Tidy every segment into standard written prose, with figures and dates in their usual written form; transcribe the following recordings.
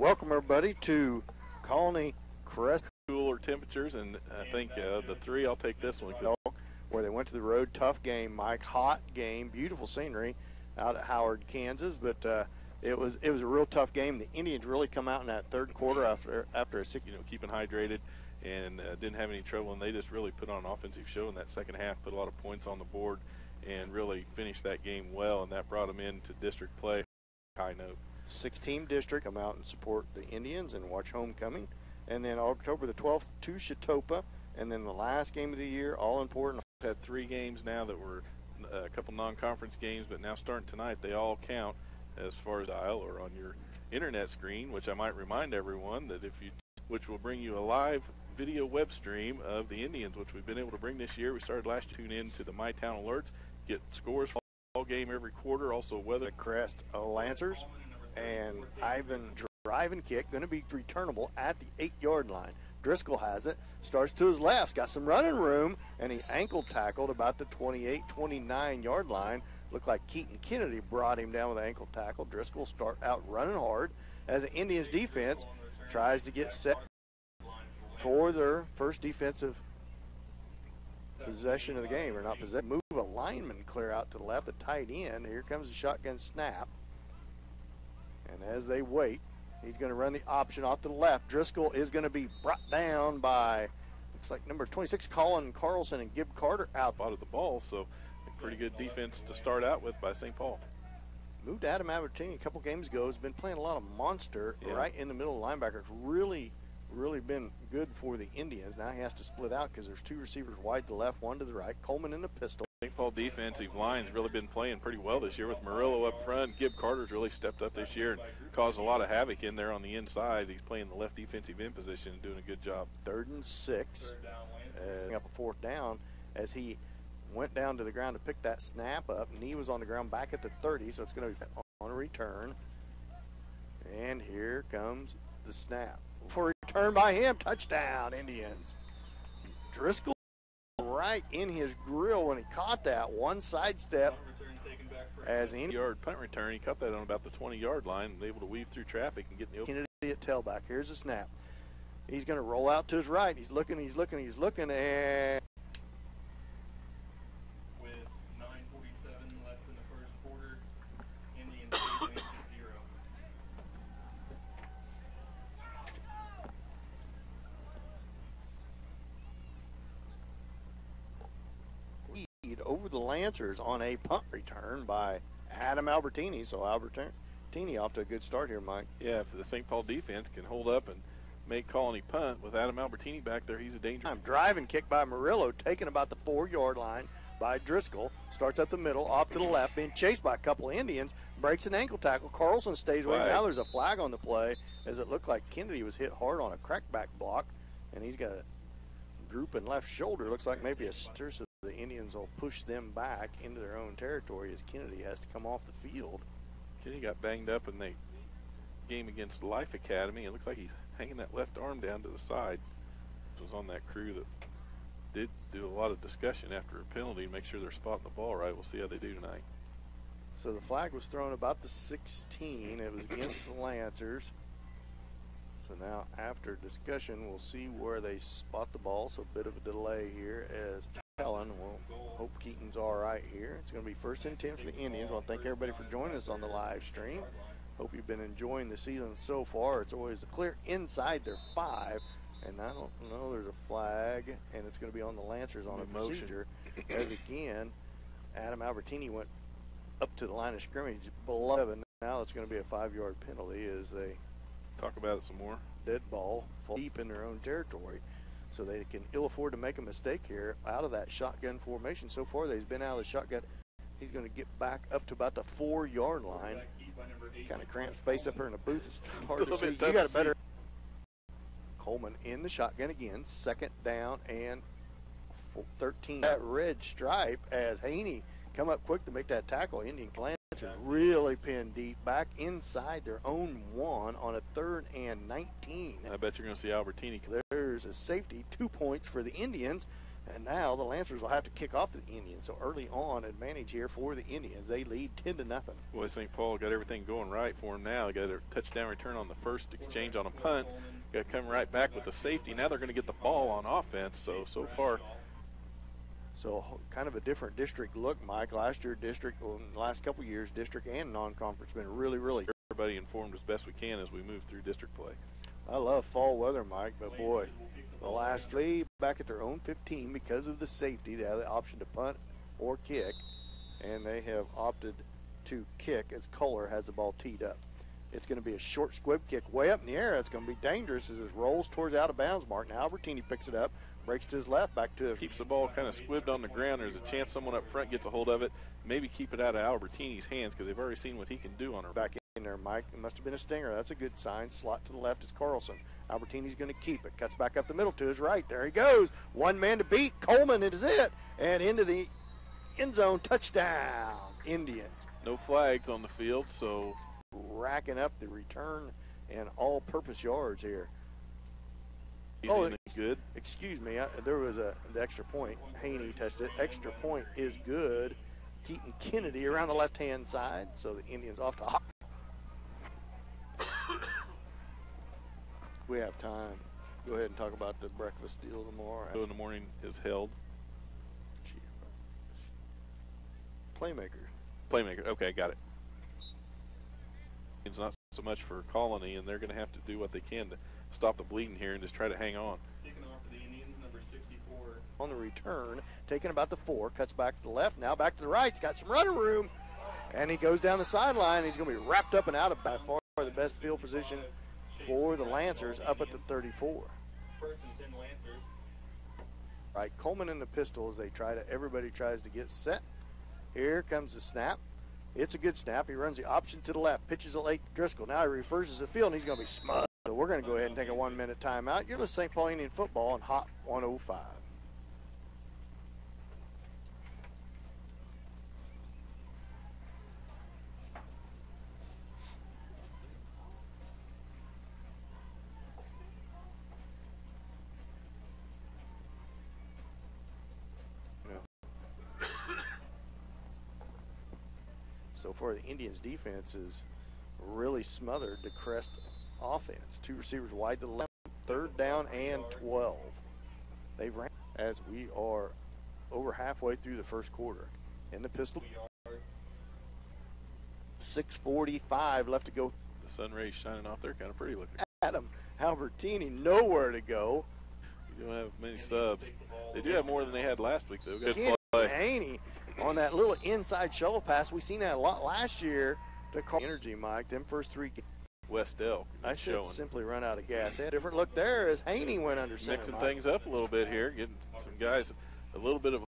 Welcome everybody to Colony Crest. Cooler temperatures, and I think the three, I'll take this one. Where they went to the road, tough game, Mike, hot game, beautiful scenery out at Howard, Kansas, but it was a real tough game. The Indians really come out in that third quarter after a six, keeping hydrated, and didn't have any trouble, and they just really put on an offensive show in that second half, put a lot of points on the board, and really finished that game well, and that brought them into district play. High note. 6-team district come out and support the Indians and watch homecoming, and then October the 12th to Chitopa, and then the last game of the year, all important. Had 3 games now that were a couple non-conference games, but now starting tonight, they all count as far as dial or on your internet screen, which I might remind everyone that which will bring you a live video web stream of the Indians, which we've been able to bring this year. We started last year. Tune in to the My Town Alerts, get scores for all game every quarter, also weather. The Crest Lancers, and Ivan drive and kick, going to be returnable at the 8-yard line. Driscoll has it, starts to his left, got some running room, and he ankle tackled about the 28, 29-yard line. Looked like Keaton Kennedy brought him down with an ankle tackle. Driscoll start out running hard as the Indians defense tries to get set for their first defensive possession of the game, or not possession. Move a lineman clear out to the left, the tight end. Here comes the shotgun snap. And as they wait, he's going to run the option off to the left. Driscoll is going to be brought down by, looks like number 26, Colin Carlson, and Gib Carter out of the ball. So a pretty good defense to start out with by St. Paul. Moved Adam Albertini a couple games ago. Has been playing a lot of monster right in the middle of linebackers. Really been good for the Indians. Now he has to split out because there's 2 receivers wide to the left, 1 to the right. Coleman in the pistol. St. Paul defensive line's really been playing pretty well this year with Murillo up front. Gib Carter's really stepped up this year and caused a lot of havoc in there on the inside. He's playing the left defensive end position and doing a good job. 3rd and 6. Up a 4th down as he went down to the ground to pick that snap up. Knee was on the ground back at the 30, so it's going to be on a return. And here comes the snap. For a return by him, touchdown, Indians. Driscoll right in his grill when he caught that. One sidestep as any yard punt return. He caught that on about the 20-yard line and able to weave through traffic and get in the open. Kennedy at tailback. Here's the snap. He's going to roll out to his right. He's looking, and with 9:47 left in the first quarter, Indians advance to 0. Over the Lancers on a punt return by Adam Albertini. So Albertini off to a good start here, Mike. Yeah, if the St. Paul defense can hold up and make Colony punt with Adam Albertini back there, he's a danger. Driving kick by Murillo, taken about the 4-yard line by Driscoll. Starts up the middle, off to the left, being chased by a couple of Indians. Breaks an ankle tackle. Carlson stays away. Now there's a flag on the play as it looked like Kennedy was hit hard on a crackback block, and he's got a drooping left shoulder. Looks like maybe a stir. The Indians will push them back into their own territory as Kennedy has to come off the field. Kennedy got banged up in the game against Life Academy. It looks like he's hanging that left arm down to the side. It was on that crew that did do a lot of discussion after a penalty to make sure they're spotting the ball right. We'll see how they do tonight. So the flag was thrown about the 16. It was against the Lancers. So now after discussion, we'll see where they spot the ball. So a bit of a delay here as Helen. We'll hope Keaton's all right here. It's going to be 1st and 10 for the Indians. I want to thank everybody for joining us on the live stream. Hope you've been enjoying the season so far. It's always clear inside their 5. And I don't know, there's a flag, and it's going to be on the Lancers on a procedure. As again, Adam Albertini went up to the line of scrimmage below 7. Now it's going to be a 5-yard penalty as they talk about it some more. Dead ball deep in their own territory. So they can ill afford to make a mistake here out of that shotgun formation. So far, they've been out of the shotgun. He's going to get back up to about the 4-yard line. Kind of cramped space up here in the booth. It's hard to see. You got a better. Coleman in the shotgun again. 2nd down and 13. That red stripe as Haney come up quick to make that tackle. Indian Lancers really pinned deep back inside their own 1 on a 3rd and 19. I bet you're going to see Albertini. There's a safety, 2 points for the Indians And now the Lancers will have to kick off the Indians. So early on, advantage here for the Indians. They lead 10-0. Boy, St. Paul got everything going right for them now. They got a touchdown return on the first exchange on a punt. Got to come right back with the safety. Now they're going to get the ball on offense. So far. So kind of a different district look, Mike. Last year, district, well, in the last couple of years, district and non-conference been really, really. Everybody informed as best we can as we move through district play. I love fall weather, Mike, but boy, the last three back at their own 15 because of the safety. They have the option to punt or kick, and they have opted to kick as Kohler has the ball teed up. It's going to be a short squib kick way up in the air. It's going to be dangerous as it rolls towards out of bounds mark. Now Albertini picks it up, breaks to his left, back to it. Keeps the ball kind of squibbed on the ground. There's a chance someone up front gets a hold of it. Maybe keep it out of Albertini's hands because they've already seen what he can do on her back in there, Mike. It must have been a stinger. That's a good sign. Slot to the left is Carlson. Albertini's going to keep it. Cuts back up the middle to his right. There he goes. One man to beat. Coleman, it is it. And into the end zone. Touchdown, Indians. No flags on the field, so racking up the return and all-purpose yards here. Good. Excuse me. There was the extra point. Haney touched it. Extra point is good. Keaton Kennedy around the left-hand side. So the Indians off to hop. We have time. Go ahead and talk about the breakfast deal tomorrow. So in the morning is held. Playmaker. Okay, got it. It's not so much for Colony, and they're going to have to do what they can to stop the bleeding here and just try to hang on. Kicking off for the Indians, number 64. On the return, taking about the 4, cuts back to the left, now back to the right. He's got some running room, and he goes down the sideline. He's going to be wrapped up and out of by far the best field position for the Lancers up at the 34. First and 10 Lancers. Right, Coleman in the pistol as everybody tries to get set. Here comes the snap. It's a good snap. He runs the option to the left, pitches it late to Driscoll. Now he reverses the field, and he's going to be smug. So we're going to go ahead and take a 1-minute timeout. You're listening to St. Paul Indian football on Hot 105. So far, the Indians' defense is really smothered the Crest offense. 2 receivers wide to the left, 3rd down and 12. They've ran as we are over halfway through the first quarter. In the pistol, 6:45 left to go. The sun rays shining off there, kind of pretty looking. Adam Albertini, nowhere to go. You don't have many subs. They do have more than they had last week, though. Good Kenny play. Haney on that little inside shovel pass. We seen that a lot last year to call energy, Mike. Them first 3 games. West Elk. I should simply run out of gas. Had a different look there as Haney went under center. Mixing things up a little bit here, getting some guys a little bit of.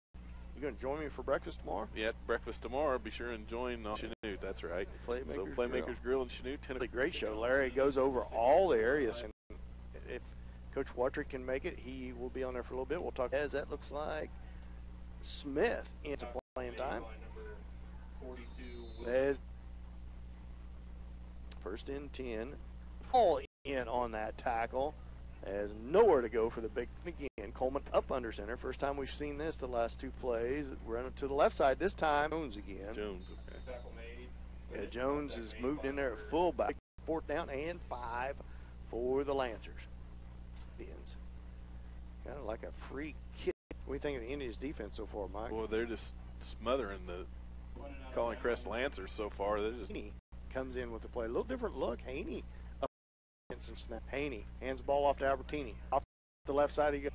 You going to join me for breakfast tomorrow? Yeah, breakfast tomorrow. Be sure and join Chanute. That's right. Playmakers Grill and Chanute. A great show. Larry goes over all the areas, and if Coach Watry can make it, he will be on there for a little bit. We'll talk as that looks like Smith into playing time. As first and 10, fall in on that tackle as nowhere to go for the big again. Coleman up under center. First time we've seen this the last 2 plays. Running to the left side this time. Jones again. Jones, okay. Yeah, Jones has moved in there at fullback. 4th down and 5 for the Lancers. Indians. Kind of like a free kick. What do you think of the Indians' defense so far, Mike? Boy, they're just smothering the calling Crest Lancers so far. They're just. Haney comes in with the play. A little different look. Haney up against some snap. Haney hands the ball off to Albertini. Off the left side he goes.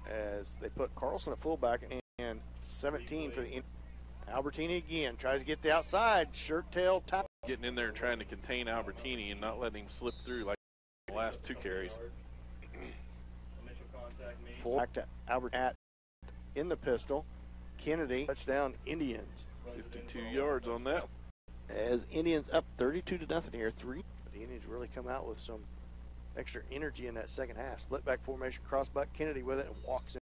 As they put Carlson at fullback and 17 for the Indians. Albertini again tries to get the outside. Shirt tail top. Getting in there and trying to contain Albertini and not letting him slip through like the last 2 carries. Back to Albert in the pistol. Kennedy, touchdown Indians. 52 yards on that. As Indians up 32-0 here. 3. The Indians really come out with some extra energy in that second half. Split back formation, cross buck. Kennedy with it and walks in.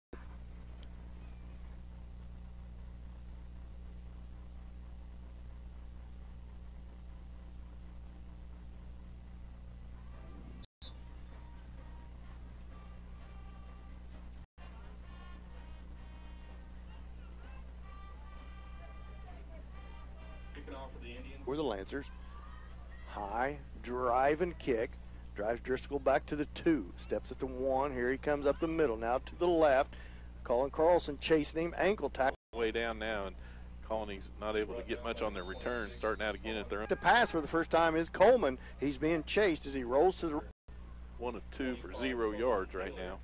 for the Lancers. High drive and kick. Drives Driscoll back to the 2. Steps at the 1. Here he comes up the middle. Now to the left. Colin Carlson chasing him. Ankle tackle. Way down now, and Colony's not able to get much on their return. Starting out again at their own. To pass for the first time is Coleman. He's being chased as he rolls to the 1 of 2 for 0 yards right now.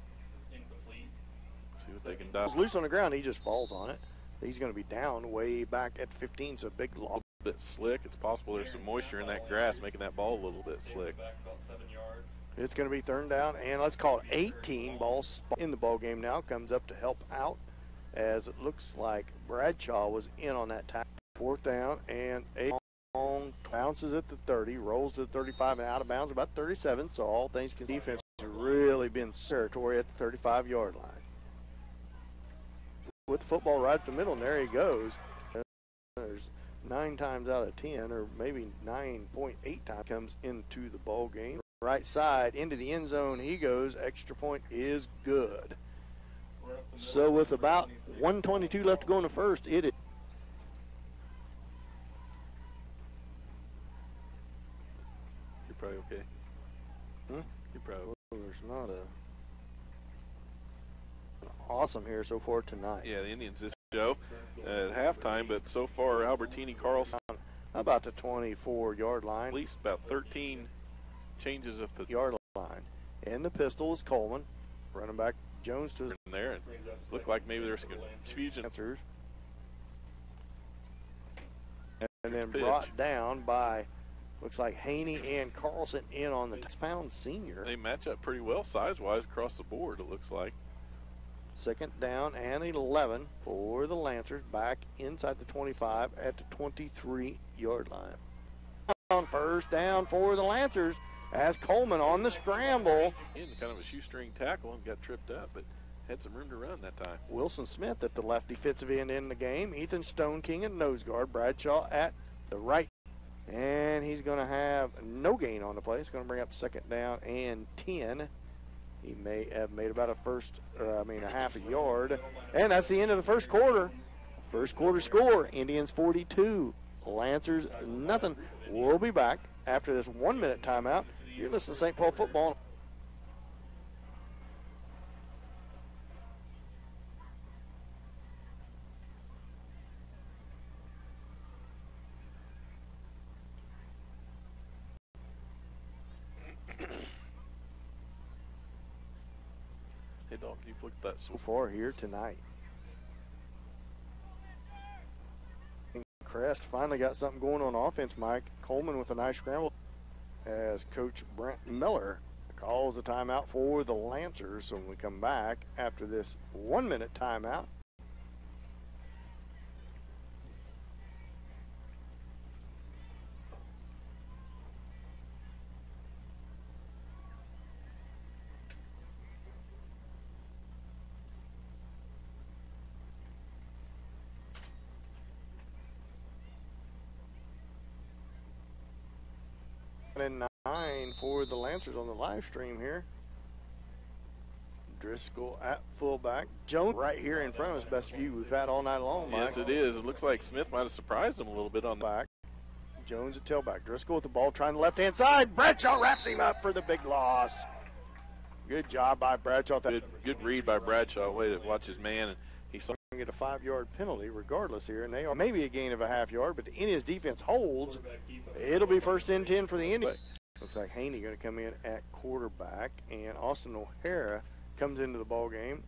See what they can do. He's loose on the ground. He just falls on it. He's going to be down way back at 15. So big loss. A bit slick. It's possible there's some moisture in that grass, making that ball a little bit slick. It's going to be third down, and let's call it 18. Ball in the ball game now. Comes up to help out, as it looks like Bradshaw was in on that tackle. Fourth down, and a long bounces at the 30, rolls to the 35 and out of bounds about 37. So all things considered, defense has really been territory at the 35-yard line. With the football right up the middle, and there he goes. There's 9 times out of 10, or maybe 9.8 times, comes into the ball game. Right side into the end zone he goes. Extra point is good. So with about 1:22 left to go in the first, it is. You're probably okay. You're probably okay. Well, there's not an awesome here so far tonight. Yeah, the Indians this show at halftime, but so far Albertini Carlson about the 24-yard line. At least about 13 changes of yard line. And the pistol is Coleman. Running back Jones to there, and looked like maybe there's confusion. And then brought down by, looks like Haney and Carlson in on the 6-pound senior. They match up pretty well size-wise across the board, it looks like. Second down and 11 for the Lancers, back inside the 25 at the 23-yard line. On first down for the Lancers as Coleman on the scramble. In kind of a shoestring tackle and got tripped up, but had some room to run that time. Wilson Smith at the left defensive end in the game. Ethan Stone King at nose guard. Bradshaw at the right. And he's going to have no gain on the play. It's going to bring up second down and 10. He may have made about a half a yard. And that's the end of the first quarter. First quarter score, Indians 42, Lancers nothing. We'll be back after this 1-minute timeout. You're listening to St. Paul football. Hey, Dalton, you flick that So far here tonight. Crest finally got something going on offense, Mike. Coleman with a nice scramble as Coach Brent Miller calls a timeout for the Lancers. So when we come back after this 1-minute timeout, and 9 for the Lancers on the live stream here. Driscoll at fullback. Jones right here in front of us. Best view we've had all night long, Mike. Yes, it is. It looks like Smith might have surprised him a little bit on the back. Jones at tailback. Driscoll with the ball trying the left-hand side. Bradshaw wraps him up for the big loss. Good job by Bradshaw. Good read by Bradshaw. Way to watch his man. And he's going to get a 5-yard penalty regardless here. And they are maybe a gain of a half yard, but the Indians defense holds. It'll be first and 10 for the Indians. Looks like Haney going to come in at quarterback, and Austin O'Hara comes into the ball game.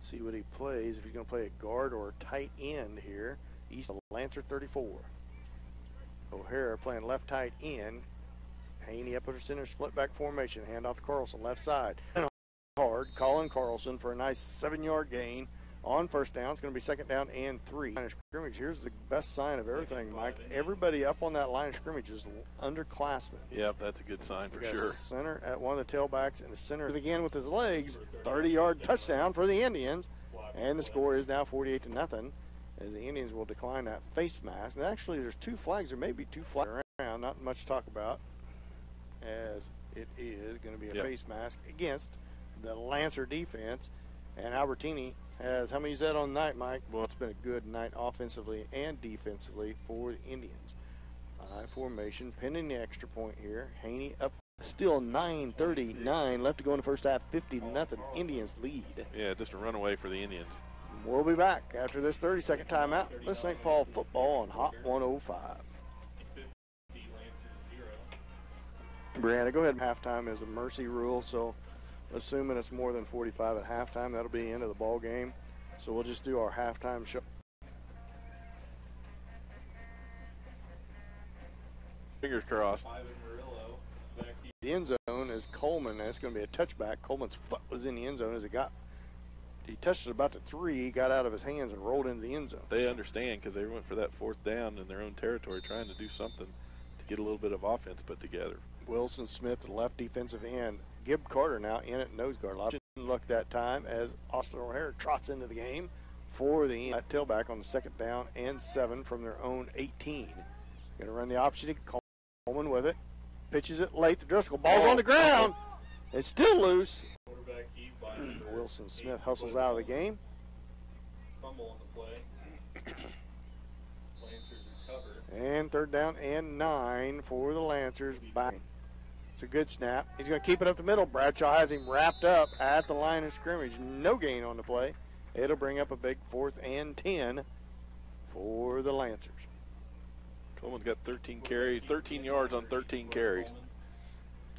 See what he plays, if he's going to play a guard or a tight end here. East of Lancer 34. O'Hara playing left tight end. Haney up under center, split back formation. Hand off to Carlson, left side. Hard, Colin Carlson for a nice 7-yard gain. On first down, it's going to be second down and 3. Line of scrimmage, here's the best sign of everything, Mike. Everybody up on that line of scrimmage is underclassmen. Yep, that's a good sign for sure. Center at one of the tailbacks, and the center again with his legs. 30-yard touchdown for the Indians. And the score is now 48-0, as the Indians will decline that face mask. And actually, there's 2 flags. There may be 2 flags around. Not much to talk about, as it is going to be a face mask against the Lancer defense. And Albertini has, how many is that on the night, Mike? Well, it's been a good night offensively and defensively for the Indians. I formation, pending the extra point here. Haney up, still 9:39 left to go in the first half, 50-0. Indians lead. Yeah, just a runaway for the Indians. We'll be back after this 30-second timeout. This is St. Paul football on Hot 105. Brianna, go ahead. Halftime is a mercy rule, so assuming it's more than 45 at halftime, that'll be the end of the ball game. So we'll just do our halftime show. Fingers crossed. The end zone is Coleman. That's going to be a touchback. Coleman's foot was in the end zone as he touched it about the 3, got out of his hands and rolled into the end zone. They understand because they went for that 4th down in their own territory, trying to do something to get a little bit of offense put together. Wilson Smith, the left defensive end. Gib Carter now in at nose guard. Didn't look that time as Austin O'Hare trots into the game for the tailback on the 2nd down and 7 from their own 18. Going to run the option. Coleman with it. Pitches it late. The Driscoll ball's on the ground. It's still loose. Wilson Smith hustles out of the game. Fumble on the play. Lancers are covered. And 3rd down and 9 for the Lancers. Back. It's a good snap. He's going to keep it up the middle. Bradshaw has him wrapped up at the line of scrimmage. No gain on the play. It'll bring up a big 4th and 10 for the Lancers. Coleman's got 13 carries, 13 yards on 13 carries.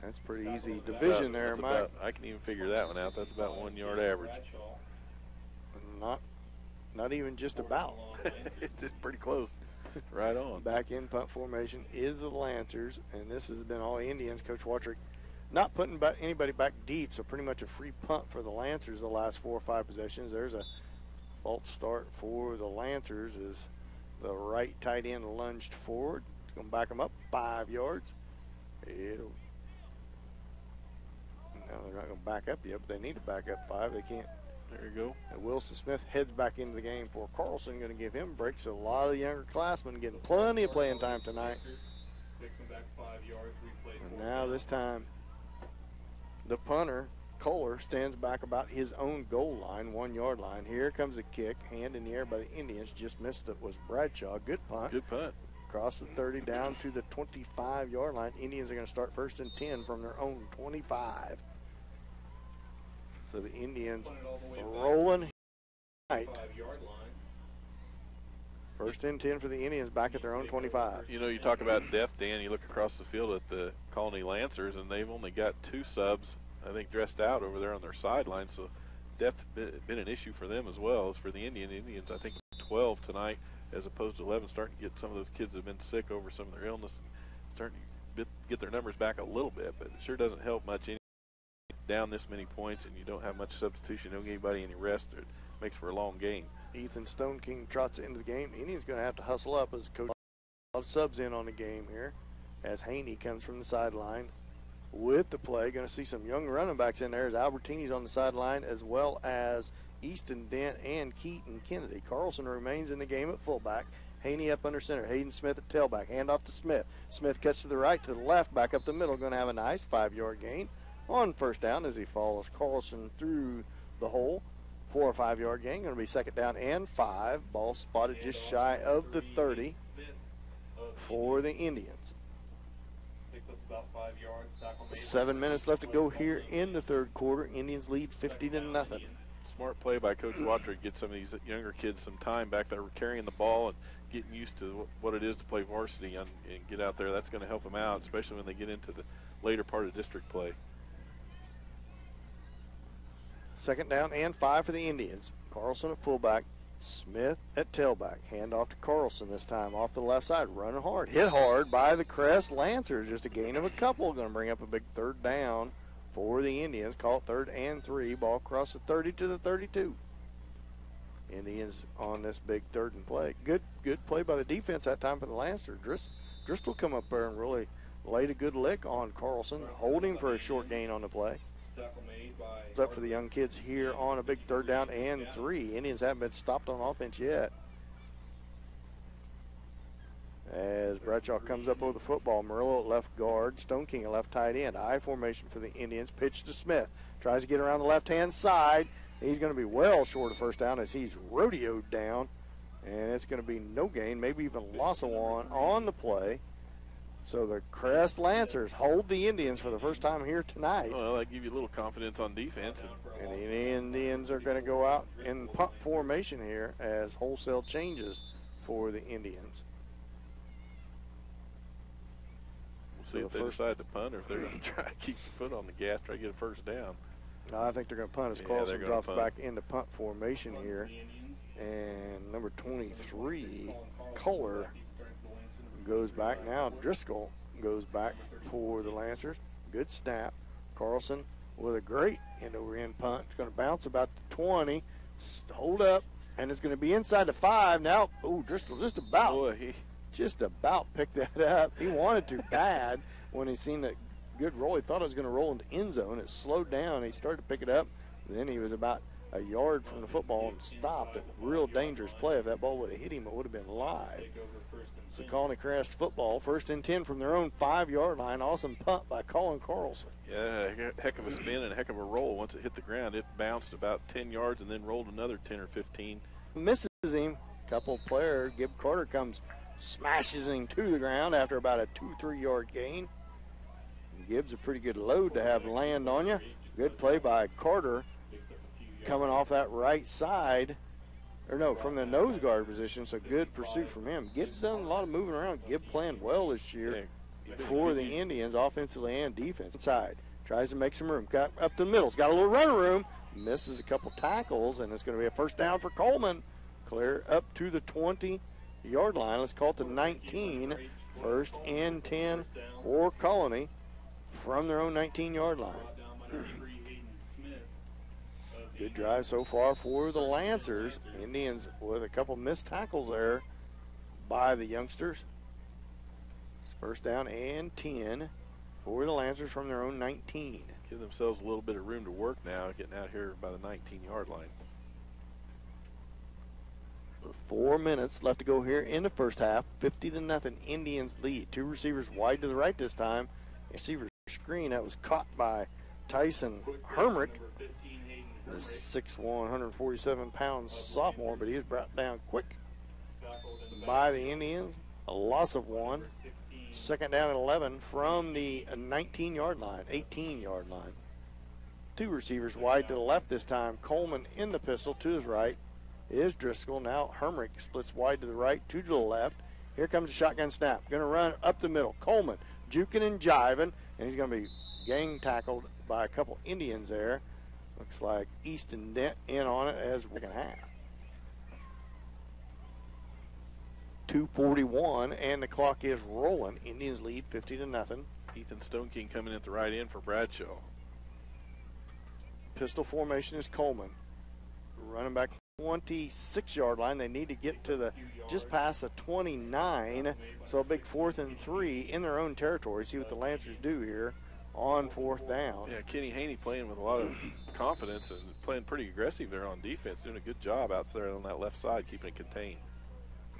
That's pretty easy division there, Mike. I can even figure that one out. That's about 1 yard average. Not even just about. It's just pretty close. Right on. Back in punt formation is the Lancers, and this has been all Indians. Coach Watrick not putting anybody back deep, so pretty much a free punt for the Lancers the last 4 or 5 possessions. There's a false start for the Lancers as the right tight end lunged forward. It's going to back them up 5 yards. No, they're not going to back up yet, but they need to back up 5. They can't. There you go. And Wilson Smith heads back into the game for Carlson. Going to give him breaks. A lot of younger classmen getting plenty of playing time tonight. And now this time, the punter, Kohler, stands back about his own goal line, 1 yard line. Here comes a kick, hand in the air by the Indians. Just missed it was Bradshaw. Good punt. Good punt. Across the 30 down to the 25-yard line. Indians are going to start 1st and 10 from their own 25. So the Indians rolling right. 1st and 10 for the Indians back at their own 25. You know, you talk about depth, Dan. You look across the field at the Colony Lancers, and they've only got 2 subs, I think, dressed out over there on their sideline. So depth been an issue for them as well as for the Indians. I think 12 tonight as opposed to 11, starting to get some of those kids that have been sick over some of their illness and starting to get their numbers back a little bit. But it sure doesn't help much down this many points, and you don't have much substitution, don't give anybody any rest. It makes for a long game. Ethan Stone King trots into the game. The Indians going to have to hustle up as coach. A lot of subs in on the game here as Haney comes from the sideline with the play. Going to see some young running backs in there as Albertini's on the sideline, as well as Easton Dent and Keaton Kennedy. Carlson remains in the game at fullback. Haney up under center. Hayden Smith at tailback. Hand off to Smith. Smith cuts to the right, to the left, back up the middle. Going to have a nice 5-yard gain on 1st down as he follows Carlson through the hole. 4 or 5 yard gain. Going to be 2nd down and 5. Ball spotted just shy of the 30 for the Indians. 7 minutes left to go here in the 3rd quarter. Indians lead 50-0. Smart play by Coach Watrick. Get some of these younger kids some time back there carrying the ball and getting used to what it is to play varsity and get out there. That's going to help them out, especially when they get into the later part of district play. 2nd down and 5 for the Indians. Carlson at fullback, Smith at tailback. Hand off to Carlson this time off the left side. Running hard. Hit hard by the Crest Lancers. Just a gain of a couple. Going to bring up a big 3rd down for the Indians. Call it 3rd and 3. Ball across the 30 to the 32. Indians on this big 3rd and play. Good play by the defense that time for the Lancers. Driscoll come up there and really laid a good lick on Carlson, holding for a short gain on the play. It's up for the young kids here on a big 3rd down and 3. Indians haven't been stopped on offense yet. As Bradshaw comes up over the football, Murillo at left guard, Stone King at left tight end. I formation for the Indians. Pitch to Smith. Tries to get around the left-hand side. He's going to be well short of 1st down as he's rodeoed down. And it's going to be no gain, maybe even loss of 1 on the play So the Crest Lancers hold the Indians for the first time here tonight. Well, that gives you a little confidence on defense. And the Indians are going to go out in punt formation here as wholesale changes for the Indians. We'll see if they decide to punt or if they're going to try to keep the foot on the gas, try to get a first down. I think they're going to punt as Carlson drops back into punt formation here. And number 23, Kohler, goes back now. Driscoll goes back for the Lancers. Good snap. Carlson with a great end-over-end punt. It's going to bounce about the 20. Hold up. And it's going to be inside the 5 now. Oh, Driscoll just about picked that up. He wanted to bad when he seen that good roll. He thought it was going to roll into end zone. It slowed down. He started to pick it up. Then he was about a yard from the football and stopped. A real dangerous play. If that ball would have hit him, it would have been live. So Colony Crest football, 1st and 10 from their own 5-yard line. Awesome punt by Colin Carlson. Yeah, heck of a spin and a heck of a roll. Once it hit the ground, it bounced about 10 yards and then rolled another 10 or 15. Misses him. Couple player, Gib Carter comes, smashes him to the ground after about a 2-3 yard gain. Gibbs a pretty good load to have land on you. Good play by Carter coming off that right side. Or no, from the nose guard position, so good pursuit from him. Gibbs done a lot of moving around. Gibb playing well this year for the Indians, offensively and defense. Side tries to make some room. Got up the middle. He's got a little running room. Misses a couple tackles, and it's going to be a first down for Coleman. Clear up to the 20-yard line. Let's call it to 19. 1st and 10 for Colony from their own 19-yard line. Good drive so far for the Lancers. Indians with a couple missed tackles there by the youngsters. It's 1st down and 10 for the Lancers from their own 19. Give themselves a little bit of room to work now, getting out here by the 19-yard line. 4 minutes left to go here in the first half. 50-0 Indians lead. 2 receivers wide to the right this time. Receiver screen that was caught by Tyson Hermrich. The 6'1", 147-pound sophomore, but he was brought down quick by the Indians. A loss of 1. 2nd down and 11 from the 19-yard line, 18-yard line. 2 receivers wide to the left this time. Coleman in the pistol to his right is Driscoll. Now Hermrich splits wide to the right, 2 to the left. Here comes the shotgun snap. Going to run up the middle. Coleman juking and jiving, and he's going to be gang tackled by a couple Indians there. Looks like Easton Dent in on it as second half. 2:41, and the clock is rolling. Indians lead 50-0. Ethan Stone King coming at the right end for Bradshaw. Pistol formation is Coleman. Running back 26-yard line. They need to get to the just past the 29. So a big 4th and 3 in their own territory. See what the Lancers do here on 4th down. Yeah, Kenny Haney playing with a lot of confidence and playing pretty aggressive there on defense. Doing a good job out there on that left side, keeping it contained.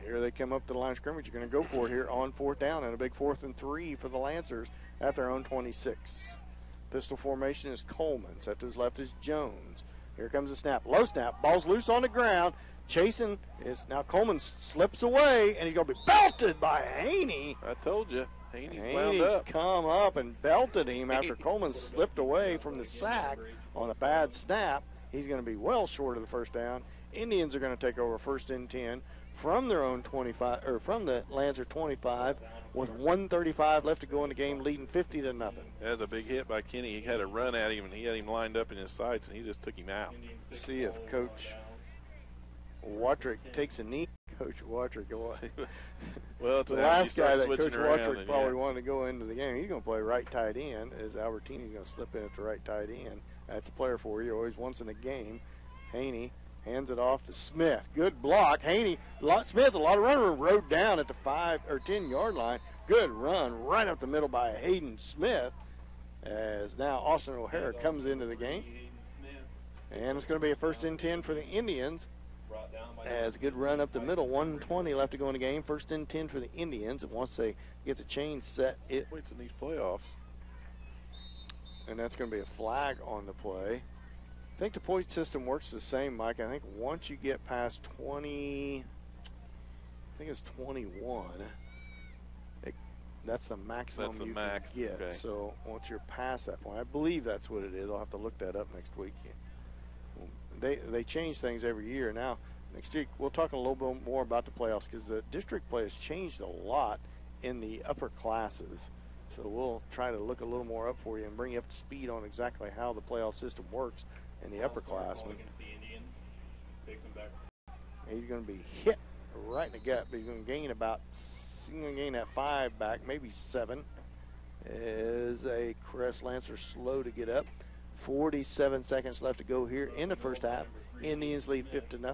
Here they come up to the line of scrimmage. You're going to go for it here on 4th down, and a big 4th and 3 for the Lancers at their own 26. Pistol formation is Coleman. Set to his left is Jones. Here comes the snap. Low snap. Ball's loose on the ground. Chasing is now Coleman slips away, and he's going to be belted by Haney. I told you. Haney wound up. Come up and belted him after Coleman slipped away from the sack on a bad snap. He's going to be well short of the first down. Indians are going to take over 1st and 10 from their own 25, or from the Lancer 25, with 1:35 left to go in the game, leading 50-0. That's a big hit by Kenny. He had a run at him, and he had him lined up in his sights, and he just took him out. See if Coach Watrick takes a knee. Coach Watrick. Well, the last guy that Coach Watrick probably yeah. wanted to go into the game, he's going to play right tight end, as Albertini's going to slip in at the right tight end. That's a player for you, always once in a game. Haney hands it off to Smith. Good block. Smith, a lot of running room, rode down at the 5 or 10-yard line. Good run right up the middle by Hayden Smith, as now Austin O'Hara comes into the game. And it's going to be a 1st and 10 for the Indians. As a good run up the middle, 1:20 left to go in the game. 1st and 10 for the Indians. And once they get the chain set, it waits in these playoffs. And that's going to be a flag on the play. I think the point system works the same, Mike. I think once you get past 20, I think it's 21, That's the maximum That's the you max, can get. okay. So once you're past that point, I believe that's what it is. I'll have to look that up next week. They change things every year. Now, next week, we'll talk a little bit more about the playoffs because the district play has changed a lot in the upper classes. So we'll try to look a little more up for you and bring you up to speed on exactly how the playoff system works in the upper class. Against the Indians, takes them back. He's going to be hit right in the gut, but he's going to gain that 5 back, maybe 7. Is a Crest Lancer slow to get up. 47 seconds left to go here in the first half. Indians lead 5-0.